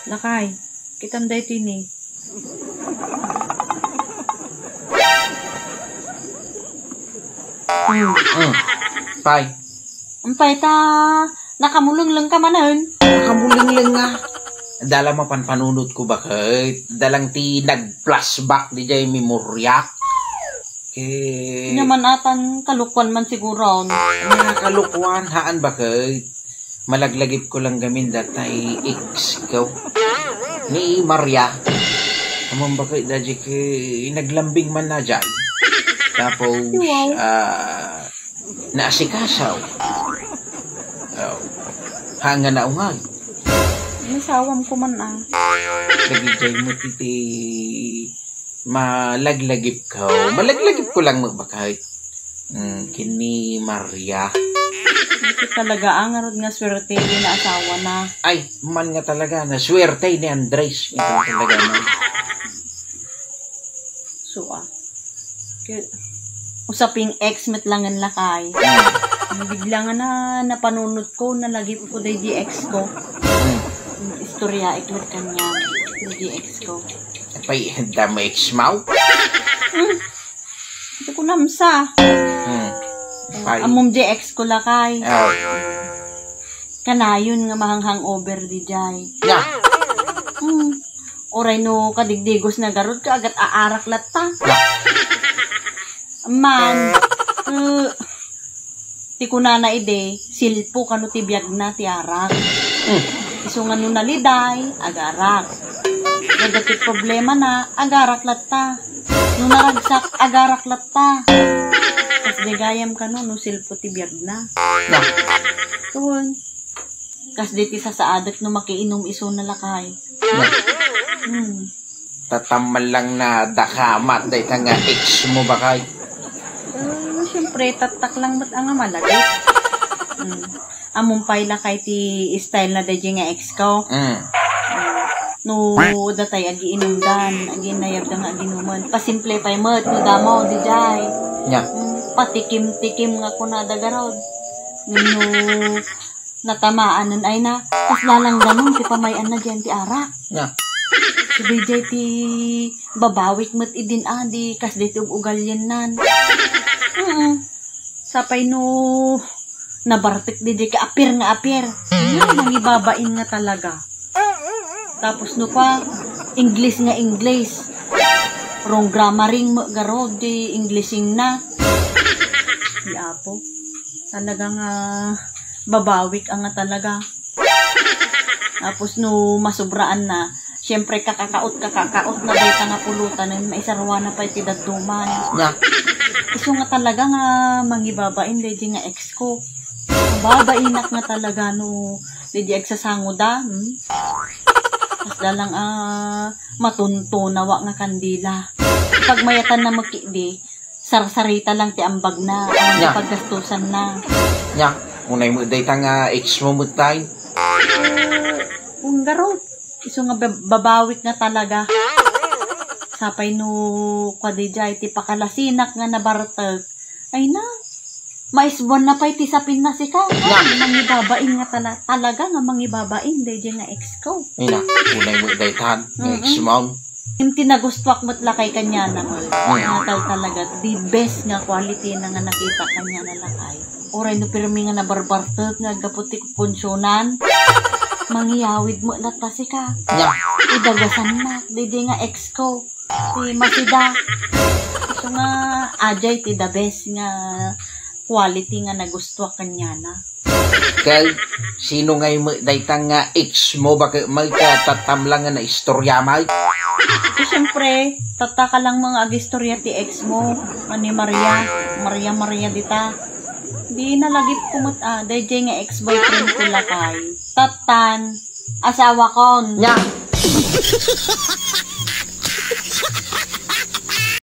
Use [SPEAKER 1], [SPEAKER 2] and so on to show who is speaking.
[SPEAKER 1] Lakay, kitam day tini.
[SPEAKER 2] Tay.
[SPEAKER 1] Ampay ta, nakamulong lang ka manan.
[SPEAKER 2] Nakamuling lang nga. Dala mapanpanunod ko bakit? Dalang ti nag-flashback di jay memorya.
[SPEAKER 1] Naman atan kalukwan man siguro.
[SPEAKER 2] Nakakalukwan, haan bakit? Malaglagip ko lang gamin datay ex ko. Ni Maria. Amang bakit dadya naglambing man na dyan. Tapos, naasikasaw. Hanga na ungag.
[SPEAKER 1] Nasawam ko man
[SPEAKER 2] Nagijay mo titi malaglagip ko. Malaglagip ko lang magbakay. Kini Maria.
[SPEAKER 1] Ito talaga ang arod nga swerte ni na asawa na.
[SPEAKER 2] Ay, man nga talaga na swerte ni Andres. Ito talaga na.
[SPEAKER 1] So usaping ex-met langan lakay. Bigla nga na napanunod ko, nalagip ko day di ex ko. Istorya ikot kanya di ex ko.
[SPEAKER 2] Apay, damo ex-maw?
[SPEAKER 1] Ito ko namsa. Amom di ex ko lakay. Kanayon nga mahanghang over di jay. Oray no kadigdigos na garod ka agat aarak latta. Man, ti kunana ide, silpo kanu ti biyag na ti arak. Iso nga no naliday, agarak. Nagati problema na, agarak latta. No naragsak, agarak latta. Kas digayam ka no silpo ti biyag na. Tuon. Kas di ti sasaadak no makiinom iso na lakay.
[SPEAKER 2] Tatamal lang na dakamat day nga ex mo bakay.
[SPEAKER 1] Siyempre, tatak lang ba't ang malagit? Amumpay la kay ti style na dadya nga ex ko. No, datay agiinumdan, aginayab da nga aginuman. Pasimple pa'y mat, no damo, di jay. Patikim-tikim nga ko na dagarod. No, natamaan ay na, tas lalang ganun, ti pamayan na dyan ti arak. Si DJ ti babawik mat idin di kas dito ugal yan nan. Sapay no nabartik DJ ka apir nga apir. Nangibabain nga talaga. Tapos no pa English nga English. Wrong grammaring mo garo di Englishing na. Di apo. Talagang babawik ang nga talaga. Tapos no masubraan na. Siyempre kakakaot na day ka nga pulutan na maisarwa na pa iti daduman. Iso nga talaga nga mangibabain day nga ex ko. Babainak nga talaga no day agsasango da. Tapos dalang matunto nawa nga kandila. Pag mayatan na magkidi, sarsarita lang ti ambag na. Ang paggastusan na.
[SPEAKER 2] Unay mo day nga ex mo mutay.
[SPEAKER 1] Garot. Iso nga babawik nga talaga. Sapay no kwadijay ti pakalasinak nga nabaratag. Ay na, maisbuan na pa'y ti sapin na si ka. Mangibabain nga talaga nga mangibabain. Dahil nga ex ko.
[SPEAKER 2] Ay na, unay mo daytan. Ex mo.
[SPEAKER 1] Yung tinagustwak mo't lakay kanya na mo. Natal talaga. The best nga quality na nga nakita kanya na lakay. Oray no pirmi nga nabarbartag nga gaputik punsyonan. Mangiyawid mo lata si ka. Idagasan na. Didi nga ex ko. Si Masida. So nga, ajay ti the best nga quality nga nagustuha kanya na.
[SPEAKER 2] Kay, sino ngay daytang nga ex mo? Baka may katatamlang nga na istorya may?
[SPEAKER 1] Siyempre, tataka lang mga agistorya ti ex mo. Ani Maria. Maria dita. Di nalagip kumot dahil nga ex-boyfriend ko lakay. Tatan, asawa kon.